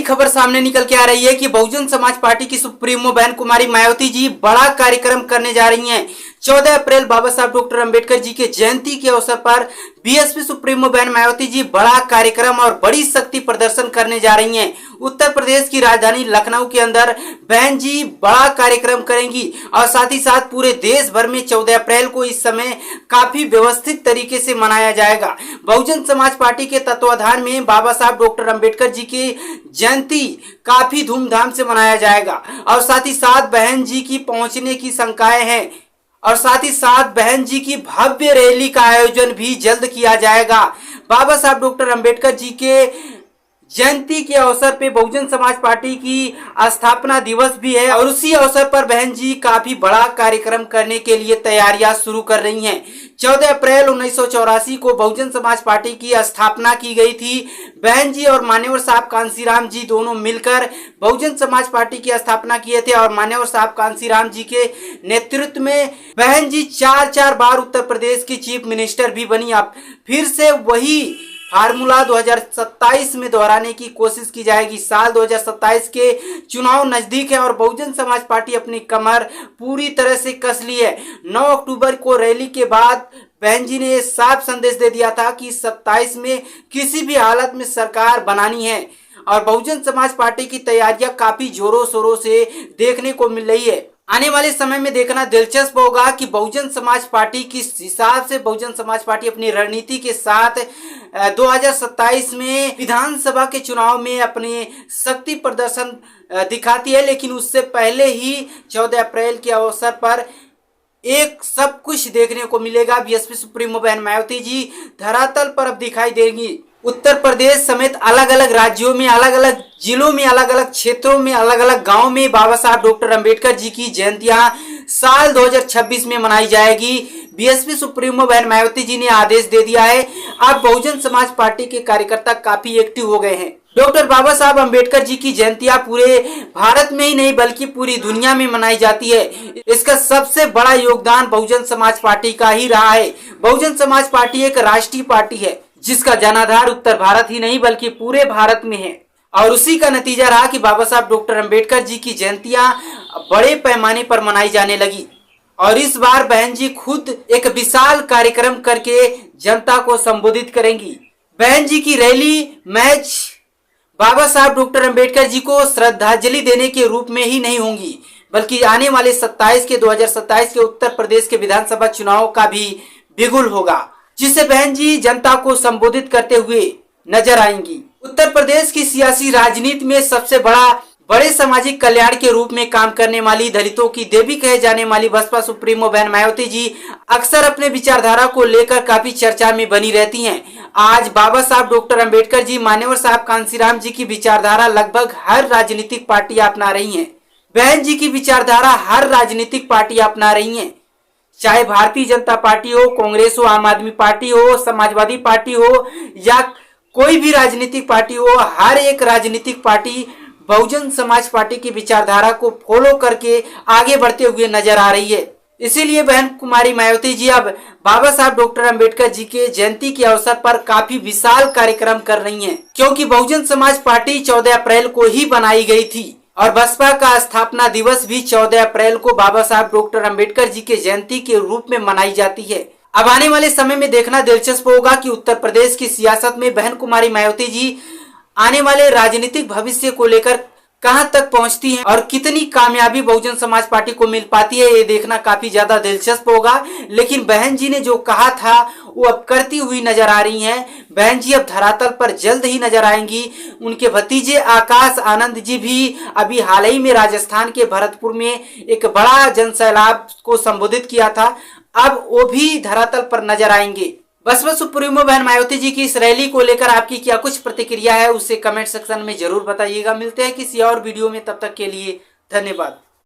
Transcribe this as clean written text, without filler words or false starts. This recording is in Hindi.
खबर सामने निकल के आ रही है कि बहुजन समाज पार्टी की सुप्रीमो बहन कुमारी मायावती जी बड़ा कार्यक्रम करने जा रही हैं। 14 अप्रैल बाबा साहब डॉक्टर अंबेडकर जी के जयंती के अवसर पर बीएसपी सुप्रीमो बहन मायावती जी बड़ा कार्यक्रम और बड़ी शक्ति प्रदर्शन करने जा रही हैं। उत्तर प्रदेश की राजधानी लखनऊ के अंदर बहन जी बड़ा कार्यक्रम करेंगी और साथ ही साथ पूरे देश भर में 14 अप्रैल को इस समय काफी व्यवस्थित तरीके से मनाया जाएगा। बहुजन समाज पार्टी के तत्वाधान में बाबा साहब डॉक्टर अंबेडकर जी की जयंती काफी धूमधाम से मनाया जाएगा और साथ ही साथ बहन जी की पहुंचने की शंकाएं हैं और साथ ही साथ बहन जी की भव्य रैली का आयोजन भी जल्द किया जाएगा। बाबा साहब डॉक्टर अंबेडकर जी के जयंती के अवसर पे बहुजन समाज पार्टी की स्थापना दिवस भी है और उसी अवसर पर बहन जी काफी बड़ा कार्यक्रम करने के लिए तैयारियां शुरू कर रही हैं। 14 अप्रैल 1984 को बहुजन समाज पार्टी की स्थापना की गई थी। बहन जी और मान्यवर साहब कांसीराम जी दोनों मिलकर बहुजन समाज पार्टी की स्थापना किए थे और मान्यवर साहब कांसीराम जी के नेतृत्व में बहन जी 4 बार उत्तर प्रदेश की चीफ मिनिस्टर भी बनी। अब फिर से वही फार्मूला 2027 में दोहराने की कोशिश की जाएगी। साल 2027 के चुनाव नजदीक है और बहुजन समाज पार्टी अपनी कमर पूरी तरह से कस ली है। 9 अक्टूबर को रैली के बाद बहन जी ने साफ संदेश दे दिया था कि 27 में किसी भी हालत में सरकार बनानी है और बहुजन समाज पार्टी की तैयारियां काफी जोरों शोरों से देखने को मिल रही है। आने वाले समय में देखना दिलचस्प होगा कि बहुजन समाज पार्टी किस हिसाब से बहुजन समाज पार्टी अपनी रणनीति के साथ 2027 में विधानसभा के चुनाव में अपने शक्ति प्रदर्शन दिखाती है। लेकिन उससे पहले ही 14 अप्रैल के अवसर पर एक सब कुछ देखने को मिलेगा। बीएसपी सुप्रीमो बहन मायावती जी धरातल पर अब दिखाई देंगी। उत्तर प्रदेश समेत अलग अलग राज्यों में, अलग अलग जिलों में, अलग अलग क्षेत्रों में, अलग अलग गांव में बाबा साहब डॉक्टर अंबेडकर जी की जयंतियां साल 2026 में मनाई जाएगी। बीएसपी सुप्रीमो बहन मायावती जी ने आदेश दे दिया है। अब बहुजन समाज पार्टी के कार्यकर्ता काफी एक्टिव हो गए हैं। डॉक्टर बाबा साहब अंबेडकर जी की जयंतियां पूरे भारत में ही नहीं बल्कि पूरी दुनिया में मनाई जाती है। इसका सबसे बड़ा योगदान बहुजन समाज पार्टी का ही रहा है। बहुजन समाज पार्टी एक राष्ट्रीय पार्टी है जिसका जनाधार उत्तर भारत ही नहीं बल्कि पूरे भारत में है और उसी का नतीजा रहा कि बाबा साहब डॉक्टर अंबेडकर जी की जयंतियां बड़े पैमाने पर मनाई जाने लगी। और इस बार बहन जी खुद एक विशाल कार्यक्रम करके जनता को संबोधित करेंगी। बहन जी की रैली मैच बाबा साहब डॉक्टर अंबेडकर जी को श्रद्धांजलि देने के रूप में ही नहीं होंगी बल्कि आने वाले 2027 के उत्तर प्रदेश के विधानसभा चुनाव का भी बिगुल होगा, जिसे बहन जी जनता को संबोधित करते हुए नजर आएंगी। उत्तर प्रदेश की सियासी राजनीति में सबसे बड़े सामाजिक कल्याण के रूप में काम करने वाली, दलितों की देवी कहे जाने वाली बसपा सुप्रीमो बहन मायावती जी अक्सर अपने विचारधारा को लेकर काफी चर्चा में बनी रहती हैं। आज बाबा साहब डॉक्टर अंबेडकर जी, मान्यवर साहब कांसीराम जी की विचारधारा लगभग हर राजनीतिक पार्टी अपना रही है। बहन जी की विचारधारा हर राजनीतिक पार्टी अपना रही है, चाहे भारतीय जनता पार्टी हो, कांग्रेस हो, आम आदमी पार्टी हो, समाजवादी पार्टी हो या कोई भी राजनीतिक पार्टी हो। हर एक राजनीतिक पार्टी बहुजन समाज पार्टी की विचारधारा को फॉलो करके आगे बढ़ते हुए नजर आ रही है। इसीलिए बहन कुमारी मायावती जी अब बाबा साहब डॉक्टर अंबेडकर जी के जयंती के अवसर पर काफी विशाल कार्यक्रम कर रही हैं, क्योंकि बहुजन समाज पार्टी 14 अप्रैल को ही बनाई गई थी और बसपा का स्थापना दिवस भी 14 अप्रैल को बाबा साहब डॉक्टर अंबेडकर जी के जयंती के रूप में मनाई जाती है। अब आने वाले समय में देखना दिलचस्प होगा कि उत्तर प्रदेश की सियासत में बहन कुमारी मायावती जी आने वाले राजनीतिक भविष्य को लेकर कहां तक पहुंचती हैं और कितनी कामयाबी बहुजन समाज पार्टी को मिल पाती है, ये देखना काफी ज्यादा दिलचस्प होगा। लेकिन बहन जी ने जो कहा था वो अब करती हुई नजर आ रही हैं। बहन जी अब धरातल पर जल्द ही नजर आएंगी। उनके भतीजे आकाश आनंद जी भी अभी हाल ही में राजस्थान के भरतपुर में एक बड़ा जनसैलाब को संबोधित किया था, अब वो भी धरातल पर नजर आएंगे। बसपा सुप्रीमो बहन मायावती जी की इस रैली को लेकर आपकी क्या कुछ प्रतिक्रिया है, उसे कमेंट सेक्शन में जरूर बताइएगा। मिलते हैं किसी और वीडियो में, तब तक के लिए धन्यवाद।